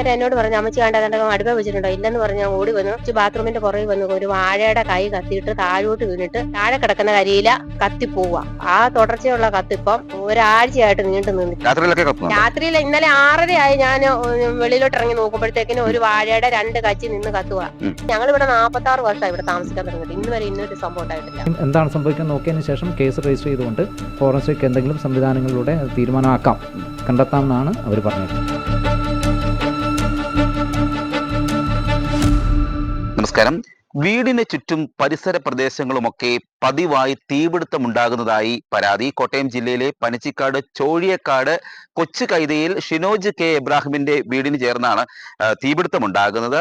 നേരം എന്നോട് പറഞ്ഞു അമ്മച്ചി കണ്ടോ അടുപ്പ വെച്ചിട്ടുണ്ടോ ഇല്ലെന്ന് പറഞ്ഞ് ഞാൻ ഓടി വന്നു. ബാത്റൂമിന്റെ പുറകെ വന്നു ഒരു വാഴയുടെ കൈ കത്തിയിട്ട് താഴോട്ട് വീണിട്ട് താഴെ കിടക്കുന്ന കരിയില കത്തിപ്പോവുക. ആ തുടർച്ചയുള്ള കത്തിപ്പം ഒരാഴ്ചയായിട്ട് നീണ്ടു നിന്നു. രാത്രിയിൽ ഇന്നലെ 6:30 ഞാൻ വെളിയിലോട്ട് ഇറങ്ങി നോക്കുമ്പോഴത്തേക്കിനും ഒരു വാഴയുടെ 2 കച്ചി നിന്ന് കത്തുക. ഞങ്ങൾ ഇവിടെ 46 വർഷമായി ഇവിടെ താമസിക്കാൻ തുടങ്ങിയിട്ട് ഇന്ന് വരെ ഇന്നൊരു സംഭവം ഉണ്ടായിട്ടില്ല. എന്താണ് സംഭവിക്കുന്നത് നോക്കിയതിന് ശേഷം കേസ് രജിസ്റ്റർ ചെയ്തുകൊണ്ട് ഫോറൻസിക് എന്തെങ്കിലും സംവിധാനങ്ങളിലൂടെ തീരുമാനമാക്കാം, കണ്ടെത്താമെന്നാണ് അവർ പറഞ്ഞത്. നമസ്കാരം. വീടിന് ചുറ്റും പരിസര പ്രദേശങ്ങളുമൊക്കെ പതിവായി തീപിടുത്തമുണ്ടാകുന്നതായി പരാതി. കോട്ടയം ജില്ലയിലെ പനച്ചിക്കാട് ചോഴിയക്കാട് കൊച്ചു കൈതയിൽ ഷിനോജ് കെ എബ്രാഹിമിന്റെ വീടിന് ചേർന്നാണ് തീപിടുത്തമുണ്ടാകുന്നത്.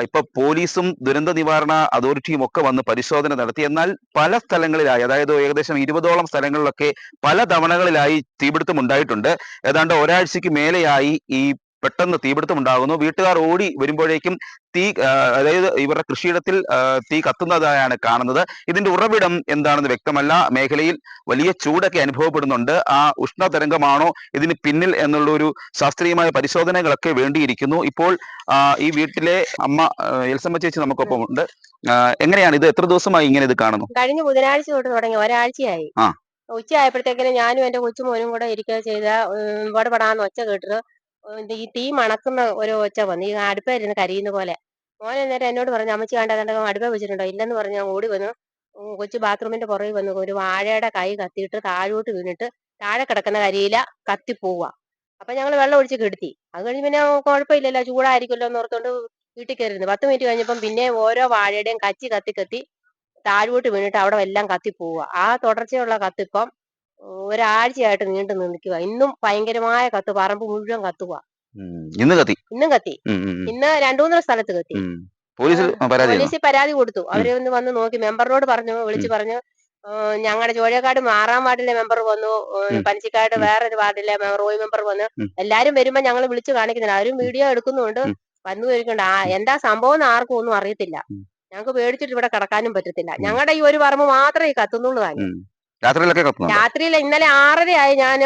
ഇപ്പൊ പോലീസും ദുരന്ത നിവാരണ അതോറിറ്റിയും ഒക്കെ വന്ന് പരിശോധന നടത്തി. എന്നാൽ പല സ്ഥലങ്ങളിലായി, അതായത് ഏകദേശം 20ഓളം സ്ഥലങ്ങളിലൊക്കെ പല തവണകളിലായി തീപിടുത്തം ഉണ്ടായിട്ടുണ്ട്. ഏതാണ്ട് ഒരാഴ്ചക്ക് മേലെയായി ഈ പെട്ടെന്ന് തീപിടുത്തം ഉണ്ടാകുന്നു. വീട്ടുകാർ ഓടി വരുമ്പോഴേക്കും അതായത് ഇവരുടെ കൃഷിയിടത്തിൽ തീ കത്തുന്നതായാണ് കാണുന്നത്. ഇതിന്റെ ഉറവിടം എന്താണെന്ന് വ്യക്തമല്ല. മേഖലയിൽ വലിയ ചൂടൊക്കെ അനുഭവപ്പെടുന്നുണ്ട്. ആ ഉഷ്ണതരംഗമാണോ ഇതിന് പിന്നിൽ എന്നുള്ള ഒരു ശാസ്ത്രീയമായ പരിശോധനകളൊക്കെ വേണ്ടിയിരിക്കുന്നു. ഇപ്പോൾ ഈ വീട്ടിലെ അമ്മ എൽസമ്മ ചേച്ചി നമുക്കൊപ്പം ഉണ്ട്. എങ്ങനെയാണ് ഇത്, എത്ര ദിവസമായി ഇങ്ങനെ ഇത് കാണുന്നു? കഴിഞ്ഞ ബുധനാഴ്ച തൊട്ട് തുടങ്ങി, ഒരാഴ്ചയായി. ഉച്ചയായപ്പോഴത്തേക്കിനും ഞാനും എന്റെ കൊച്ചുമോനും കൂടെ ഇരിക്കുക ചെയ്ത പടപടാന്ന് ഒച്ച കേട്ടിട്ട് ഈ തീ മണക്കുന്ന ഒരു ഒച്ച വന്നു. ഈ അടുപ്പായിരുന്നു കരിയുന്ന പോലെ. മോനെ നേരം എന്നോട് പറഞ്ഞു അമ്മച്ചി കണ്ടോ അടുപ്പ വെച്ചിട്ടുണ്ടോ ഇല്ലെന്ന് പറഞ്ഞ് ഞാൻ ഓടി വന്നു. കൊച്ചു ബാത്റൂമിന്റെ പുറകെ വന്നു ഒരു വാഴയുടെ കൈ കത്തിയിട്ട് താഴോട്ട് വീണിട്ട് താഴെ കിടക്കുന്ന കരിയില കത്തിപ്പോവുക. അപ്പൊ ഞങ്ങൾ വെള്ളം ഒഴിച്ച് കെടുത്തി. അത് കഴിഞ്ഞ് പിന്നെ കുഴപ്പമില്ലല്ലോ, ചൂടായിരിക്കുമല്ലോ എന്ന് ഓർത്തോണ്ട് വീട്ടിൽ കയറിയിരുന്നു. 10 മിനിറ്റ് കഴിഞ്ഞപ്പം പിന്നെ ഓരോ വാഴയുടെയും കച്ചി കത്തി കത്തി താഴോട്ട് വീണിട്ട് അവിടെ എല്ലാം കത്തിപ്പോവുക. ആ തുടർച്ചയുള്ള കത്തിപ്പം ഒരാഴ്ചയായിട്ട് നീണ്ടു നിൽക്കുക. ഇന്നും ഭയങ്കരമായ കത്ത്, പറമ്പ് മുഴുവൻ കത്തുക. ഇന്നും കത്തി. ഇന്ന് 2-3 സ്ഥലത്ത് കത്തി. പോലീസിൽ പരാതി കൊടുത്തു. അവരെ ഒന്ന് വന്ന് നോക്കി. മെമ്പറിനോട് പറഞ്ഞു, വിളിച്ചു പറഞ്ഞു. ഞങ്ങളുടെ ചോഴക്കാട് 6-ാം വാർഡിലെ മെമ്പർ വന്നു, പനച്ചിക്കാട് വേറൊരു വാർഡിലെ റോയ് മെമ്പർ വന്നു. എല്ലാരും വരുമ്പോ ഞങ്ങൾ വിളിച്ചു കാണിക്കുന്നില്ല. അവരും വീഡിയോ എടുക്കുന്നുണ്ട്, വന്നു ചോദിക്കണ്ട എന്താ സംഭവം എന്ന് ആർക്കും ഒന്നും അറിയത്തില്ല. ഞങ്ങൾക്ക് പേടിച്ചിട്ട് ഇവിടെ കിടക്കാനും പറ്റത്തില്ല. ഞങ്ങളുടെ ഈ ഒരു പറമ്പ് മാത്രമേ കത്തുന്നുള്ളൂ താനും. രാത്രിയിൽ ഇന്നലെ 6:30 ഞാൻ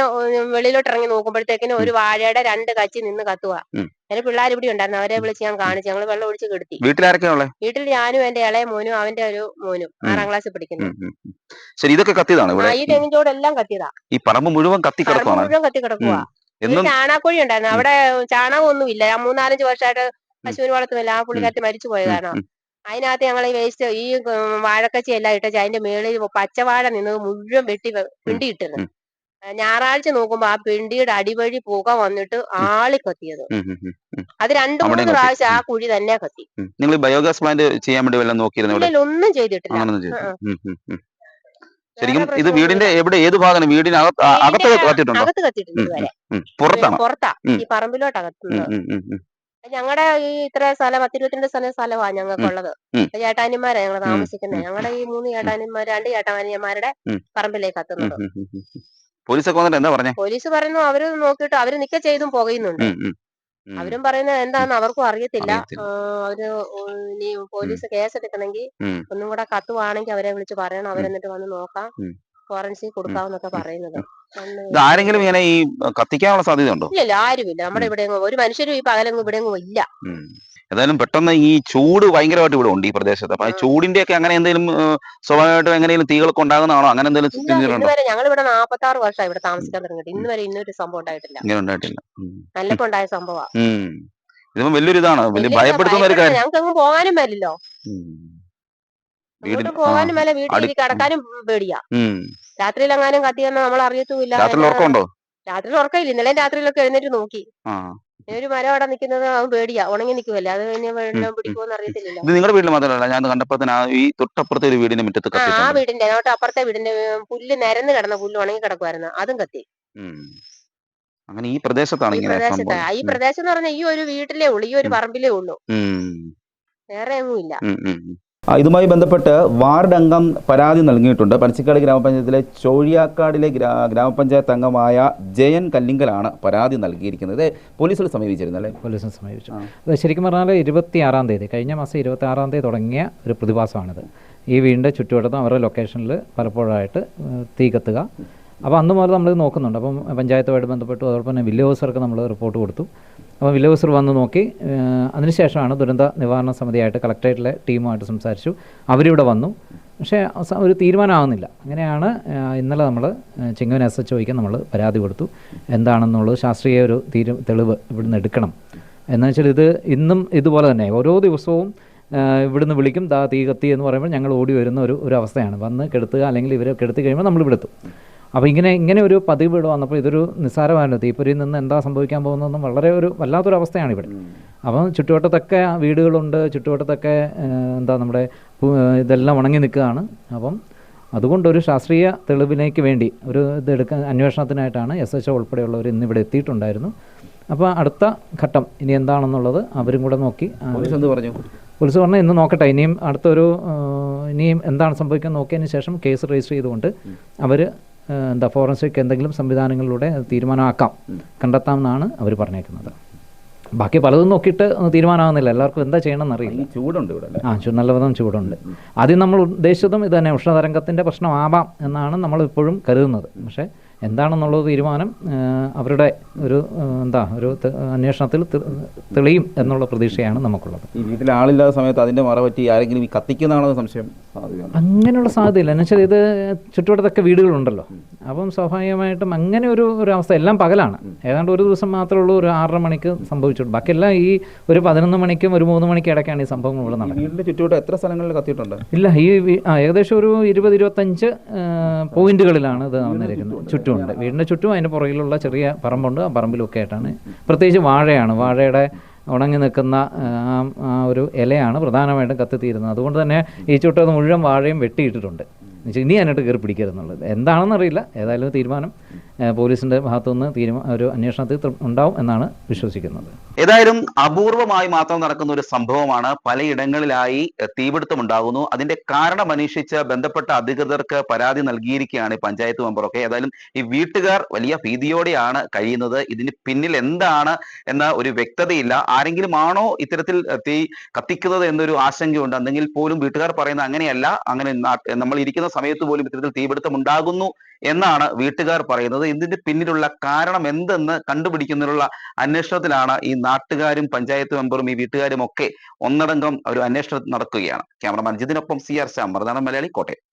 വെളിയിലോട്ട് ഇറങ്ങി നോക്കുമ്പോഴത്തേക്കിനും ഒരു വാഴയുടെ 2 കച്ചി നിന്ന് കത്തുക. എന്റെ പിള്ളേർ ഇവിടെ ഉണ്ടായിരുന്നു, അവരെ വിളിച്ച് ഞാൻ കാണിച്ചു. ഞങ്ങൾ വെള്ളം ഒഴിച്ച് കെടുത്തി. വീട്ടിൽ ഞാനും എന്റെ ഇളയ മോനും അവന്റെ ഒരു മോനും 6-ാം ക്ലാസ്സിൽ പഠിക്കുന്നു. ഈ തെങ്ങിൻചോടെല്ലാം കത്തിയതാ. ഈ പറമ്പ് മുഴുവൻ കത്തി കിടക്കുക. ചാണാക്കോഴി ഉണ്ടായിരുന്നു അവിടെ. ചാണകം ഒന്നും ഇല്ല. 3-4 വർഷമായിട്ട് പശുവിന് വളർത്തുന്നില്ല. ആ പുള്ളിക്കാരത്തി മരിച്ചു പോയ കാരണം അതിനകത്ത് ഞങ്ങൾ ഈ വേസ്റ്റ് ഈ വാഴക്കച്ചി എല്ലാം ഇട്ടച്ച് അതിന്റെ മേളിൽ പച്ചവാഴ നിന്ന് മുഴുവൻ വെട്ടി പിണ്ടിയിട്ടിരുന്നു. ഞായറാഴ്ച നോക്കുമ്പോ ആ പിണ്ടിയുടെ അടിവഴി പുക വന്നിട്ട് ആളി കത്തിയത്. അത് 2-3 പ്രാവശ്യം ആ കുഴി തന്നെ കത്തി. നിങ്ങൾ ബയോഗ്യാസ് പ്ലാന്റ് ചെയ്യാൻ വേണ്ടി വല്ലതും നോക്കിയിരുന്നോ? ഒന്നും ചെയ്തിട്ടില്ല. ശരിക്കും ഇത് വീടിന്റെ എവിടെ, ഏത് ഭാഗമാണ്? വീടിനകത്ത് അകത്ത് കത്തിയിട്ടുണ്ട് ഇതുവരെ. പുറത്താ, ഈ പറമ്പിലോട്ടകത്തുന്നത്. ഞങ്ങളുടെ ഈ ഇത്ര സ്ഥലം 10-22 സ്ഥലമാണ് ഞങ്ങൾക്കുള്ളത്. ചേട്ടാനിമാരാ ഞങ്ങൾ താമസിക്കുന്നത്. ഞങ്ങളുടെ ഈ 3 ചേട്ടാനിമാർ, 2 ചേട്ടാനിയന്മാരുടെ പറമ്പിലേക്ക് കത്തുന്നത്. പോലീസ് പറയുന്നു അവര് നോക്കിയിട്ട് അവര് നിക്ക ചെയ്തും പുകയുന്നുണ്ട്. അവരും പറയുന്നത് എന്താന്ന് അവർക്കും അറിയത്തില്ല. അവര് ഇനി പോലീസ് കേസെടുക്കണമെങ്കിൽ ഒന്നും കൂടെ കത്തുവാണെങ്കിൽ അവരെ വിളിച്ച് പറയണം. അവരെന്നിട്ട് വന്ന് നോക്കാം, ഫോറൻസിക് കൊടുക്കാമെന്നൊക്കെ പറയുന്നത്. ആരെങ്കിലും ഇങ്ങനെ ഈ കത്തിക്കാനുള്ള സാധ്യത ഉണ്ടോ? ഇല്ല, ആരുമില്ല. നമ്മുടെ ഇവിടെ ഒരു മനുഷ്യരും ഈ പകലൊന്നും ഇവിടെ ഇല്ല. ഏതായാലും പെട്ടെന്ന് ഈ ചൂട് ഭയങ്കരമായിട്ട് ഇവിടെ ഉണ്ട് ഈ പ്രദേശത്ത്. അപ്പൊ ചൂടിന്റെ ഒക്കെ അങ്ങനെ എന്തെങ്കിലും സ്വാഭാവികമായിട്ടും എങ്ങനെയും തീകളൊക്കെ ഉണ്ടാകുന്നതാണോ? അങ്ങനെ എന്തെങ്കിലും ഞങ്ങൾ ഇവിടെ 46 വർഷമായി ഇവിടെ താമസിക്കാൻ തുടങ്ങിയിട്ട് ഇന്ന് വരെ ഇന്നൊരു സംഭവം ഉണ്ടായിട്ടില്ല. നല്ലപ്പോ ഉണ്ടായ സംഭവമാണ്. ഇതിപ്പോ വലിയൊരു ഇതാണ്, വലിയ ഭയപ്പെടുത്തുന്ന ഒരു കാര്യം. ഞങ്ങൾക്ക് അങ്ങ് പോകാനും മേലല്ലോ, പോകാനും മേലെ, വീട്ടിൽ കിടക്കാനും പേടിയാ. രാത്രിയിൽ എങ്ങാനും കത്തിയെന്ന് നമ്മൾ അറിയത്തുമില്ല. രാത്രിയിൽ ഉറക്കമില്ല. ഇന്നലെ രാത്രിയിലൊക്കെ എഴുന്നേറ്റ് നോക്കി. ഒരു മരം അവിടെ നിൽക്കുന്നത് പേടിയാ, ഉണങ്ങി നിൽക്കുമല്ലേ, അത് കഴിഞ്ഞ് വെള്ളം പിടിക്കുമെന്ന് അറിയത്തില്ലല്ലോ. നിങ്ങളുടെ വീട്ടിൽ മാത്രമല്ല, ഞാൻ കണ്ടപ്പോ ഈ തൊട്ടപ്പുറത്തെ ഒരു വീടിന്റെ മുറ്റത്ത് ആ വീടിന്റെ അപ്പുറത്തെ വീടിന്റെ പുല്ല് നിരന്ന് കിടന്ന പുല്ല് ഉണങ്ങി കിടക്കുമായിരുന്നു, അതും കത്തി. അങ്ങനെ ഈ പ്രദേശത്താണ് ഈ പ്രദേശം എന്ന് പറഞ്ഞാൽ ഈ ഒരു വീട്ടിലേ ഉള്ളൂ, ഈ ഒരു പറമ്പിലേ ഉള്ളൂ, വേറെ എങ്ങും ഇല്ല. ഇതുമായി ബന്ധപ്പെട്ട് വാർഡ് അംഗം പരാതി നൽകിയിട്ടുണ്ട്. പനച്ചിക്കാട് ഗ്രാമപഞ്ചായത്തിലെ ചോഴിയാക്കാടിലെ ഗ്രാമപഞ്ചായത്ത് അംഗമായ ജയൻ കല്ലിങ്കലാണ് പരാതി നൽകിയിരിക്കുന്നത്. പോലീസിൽ സമീപിച്ചിരുന്നല്ലേ? പോലീസിനെ സമീപിച്ചു. അത് ശരിക്കും പറഞ്ഞാൽ 26-ാം തീയതി, കഴിഞ്ഞ മാസം 26-ാം തീയതി തുടങ്ങിയ ഒരു പ്രതിഭാസമാണിത്. ഈ വീടിൻ്റെ ചുറ്റുവട്ടത്തും അവരുടെ ലൊക്കേഷനിൽ പലപ്പോഴായിട്ട് തീ കത്തുക. അപ്പോൾ അന്ന് മുതൽ നമ്മൾ നോക്കുന്നുണ്ട്. അപ്പം പഞ്ചായത്തുമായിട്ട് ബന്ധപ്പെട്ടു, അതോടൊപ്പം തന്നെ വില്ലേജ് ഓഫീസർക്ക് നമ്മൾ റിപ്പോർട്ട് കൊടുത്തു. അപ്പോൾ വില്ലേജ് ഓഫീസർ വന്ന് നോക്കി. അതിനുശേഷമാണ് ദുരന്ത നിവാരണ സമിതിയായിട്ട് കളക്ടറേറ്റിലെ ടീമുമായിട്ട് സംസാരിച്ചു. അവരിവിടെ വന്നു. പക്ഷേ ഒരു തീരുമാനമാകുന്നില്ല. അങ്ങനെയാണ് ഇന്നലെ നമ്മൾ ചിങ്ങവനം SHOയ്ക്ക് നമ്മൾ പരാതി കൊടുത്തു. എന്താണെന്നുള്ളത് ശാസ്ത്രീയ ഒരു തെളിവ് ഇവിടുന്ന് എടുക്കണം. എന്ന് വെച്ചാൽ ഇത് ഇന്നും ഇതുപോലെ തന്നെ ഓരോ ദിവസവും ഇവിടുന്ന് വിളിക്കും, തീ കത്തി എന്ന് പറയുമ്പോൾ ഞങ്ങൾ ഓടി വരുന്ന ഒരു അവസ്ഥയാണ്. വന്ന് കെടുത്തുക, അല്ലെങ്കിൽ ഇവരെ കെടുത്തി കഴിയുമ്പോൾ നമ്മൾ ഇവിടെ എത്തും. അപ്പോൾ ഇങ്ങനെ ഒരു പതിവ് ഇവിടെ വന്നപ്പോൾ ഇതൊരു നിസ്സാരമായിരുന്നു. തീപ്പൊരിയിൽ നിന്ന് എന്താ സംഭവിക്കാൻ പോകുന്നതെന്നും വളരെ വല്ലാത്തൊരു അവസ്ഥയാണ് ഇവിടെ. അപ്പം ചുറ്റുവട്ടത്തൊക്കെ വീടുകളുണ്ട്, ചുറ്റുവട്ടത്തൊക്കെ നമ്മുടെ ഇതെല്ലാം ഉണങ്ങി നിൽക്കുകയാണ്. അപ്പം അതുകൊണ്ടൊരു ശാസ്ത്രീയ തെളിവിലേക്ക് വേണ്ടി ഒരു അന്വേഷണത്തിനായിട്ടാണ് SHO ഉൾപ്പെടെയുള്ളവർ ഇന്നിവിടെ എത്തിയിട്ടുണ്ടായിരുന്നു. അപ്പോൾ അടുത്ത ഘട്ടം ഇനി എന്താണെന്നുള്ളത് അവരും കൂടെ നോക്കി. പോലീസ് പറഞ്ഞാൽ ഇന്ന് നോക്കട്ടെ, ഇനിയും ഇനിയും എന്താണ് സംഭവിക്കുന്നത് നോക്കിയതിന് ശേഷം കേസ് രജിസ്റ്റർ ചെയ്തുകൊണ്ട് അവർ ഫോറൻസിക് എന്തെങ്കിലും സംവിധാനങ്ങളിലൂടെ തീരുമാനമാക്കാം, കണ്ടെത്താമെന്നാണ് അവർ പറഞ്ഞേക്കുന്നത്. ബാക്കി പലതും നോക്കിയിട്ട് തീരുമാനമാകുന്നില്ല. എല്ലാവർക്കും എന്താ ചെയ്യണമെന്ന് അറിയില്ല. ചൂടുണ്ട് ഇവിടെ. നല്ലവിധം ചൂടുണ്ട്. ആദ്യം നമ്മൾ ഉദ്ദേശിച്ചതും ഇത് തന്നെ, ഉഷ്ണതരംഗത്തിൻ്റെ പ്രശ്നമാവാം എന്നാണ് നമ്മൾ ഇപ്പോഴും കരുതുന്നത്. പക്ഷേ എന്താണെന്നുള്ളത് തീരുമാനം അവരുടെ ഒരു അന്വേഷണത്തിൽ തെളിയും എന്നുള്ള പ്രതീക്ഷയാണ് നമുക്കുള്ളത്. ഈ വീട്ടിൽ ആളില്ലാത്ത സമയത്ത് അതിൻ്റെ മറപറ്റി ആരെങ്കിലും ഈ കത്തിക്കുന്നതാണോ സംശയം? അങ്ങനെയുള്ള സാധ്യതയില്ല. എന്നുവെച്ചാൽ ഇത് ചുറ്റുവട്ടത്തൊക്കെ വീടുകളുണ്ടല്ലോ. അപ്പം സ്വാഭാവികമായിട്ടും അങ്ങനെ ഒരു അവസ്ഥ. എല്ലാം പകലാണ്. ഏതാണ്ട് ഒരു ദിവസം മാത്രമേ ഉള്ളൂ ഒരു 6:30 മണിക്ക് സംഭവിച്ചിട്ടുണ്ട്. ബാക്കിയെല്ലാം ഈ ഒരു 11 മണിക്കും ഒരു 3 മണിക്കും ഇടയ്ക്കാണ് ഈ സംഭവങ്ങൾ ഇവിടെ നടക്കുന്നത്. വീടിൻ്റെ ചുറ്റുവട്ടം എത്ര സ്ഥലങ്ങളിൽ കത്തിയിട്ടുണ്ട്? ഇല്ല, ഏകദേശം ഒരു 20-25 പോയിന്റുകളിലാണ് ഇത് വന്നിരിക്കുന്നത്. ചുറ്റുമുണ്ട്, വീടിൻ്റെ ചുറ്റും അതിൻ്റെ പുറകിലുള്ള ചെറിയ പറമ്പുണ്ട്. ആ പറമ്പിലൊക്കെ ആയിട്ടാണ്. പ്രത്യേകിച്ച് വാഴയുടെ ഉണങ്ങി നിൽക്കുന്ന ഒരു ഇലയാണ് പ്രധാനമായിട്ടും കത്തിത്തീരുന്നത്. അതുകൊണ്ട് തന്നെ ഈ ചുട്ടത് മുഴുവൻ വാഴയും വെട്ടിയിട്ടിട്ടുണ്ട്. ഇനി അതിനായിട്ട് കയറി പിടിക്കരുതെന്നുള്ളത് എന്താണെന്നറിയില്ല. ഏതായാലും തീരുമാനം പോലീസിൻ്റെ ഭാഗത്തുനിന്ന് ഒരു അന്വേഷണത്തിൽ ഉണ്ടാവും എന്നാണ് വിശ്വസിക്കുന്നത്. ഏതായാലും അപൂർവമായി മാത്രം നടക്കുന്ന ഒരു സംഭവമാണ്. പലയിടങ്ങളിലായി തീപിടുത്തം ഉണ്ടാകുന്നു. അതിന്റെ കാരണം അന്വേഷിച്ച് ബന്ധപ്പെട്ട അധികൃതർക്ക് പരാതി നൽകിയിരിക്കുകയാണ് പഞ്ചായത്ത് മെമ്പറൊക്കെ. ഏതായാലും ഈ വീട്ടുകാർ വലിയ ഭീതിയോടെയാണ് കഴിയുന്നത്. ഇതിന് പിന്നിൽ എന്താണ് എന്ന ഒരു വ്യക്തതയില്ല. ആരെങ്കിലും ആണോ ഇത്തരത്തിൽ തീ കത്തിക്കുന്നത് എന്നൊരു ആശങ്കയുണ്ട്. എന്തെങ്കിൽ പോലും വീട്ടുകാർ പറയുന്നത് അങ്ങനെയല്ല. അങ്ങനെ നമ്മൾ ഇരിക്കുന്ന സമയത്ത് പോലും ഇത്തരത്തിൽ തീപിടുത്തം ഉണ്ടാകുന്നു എന്നാണ് വീട്ടുകാർ പറയുന്നത്. ഇതിന്റെ പിന്നിലുള്ള കാരണം എന്തെന്ന് കണ്ടുപിടിക്കുന്നതിനുള്ള അന്വേഷണത്തിലാണ് ഈ നാട്ടുകാരും പഞ്ചായത്ത് മെമ്പറും ഈ വീട്ടുകാരും ഒക്കെ ഒന്നടങ്കം ഒരു അന്വേഷണം നടക്കുകയാണ്. Cameraman ജിതിനൊപ്പം CR Shyam, Marunadan Malayali, Kottayam.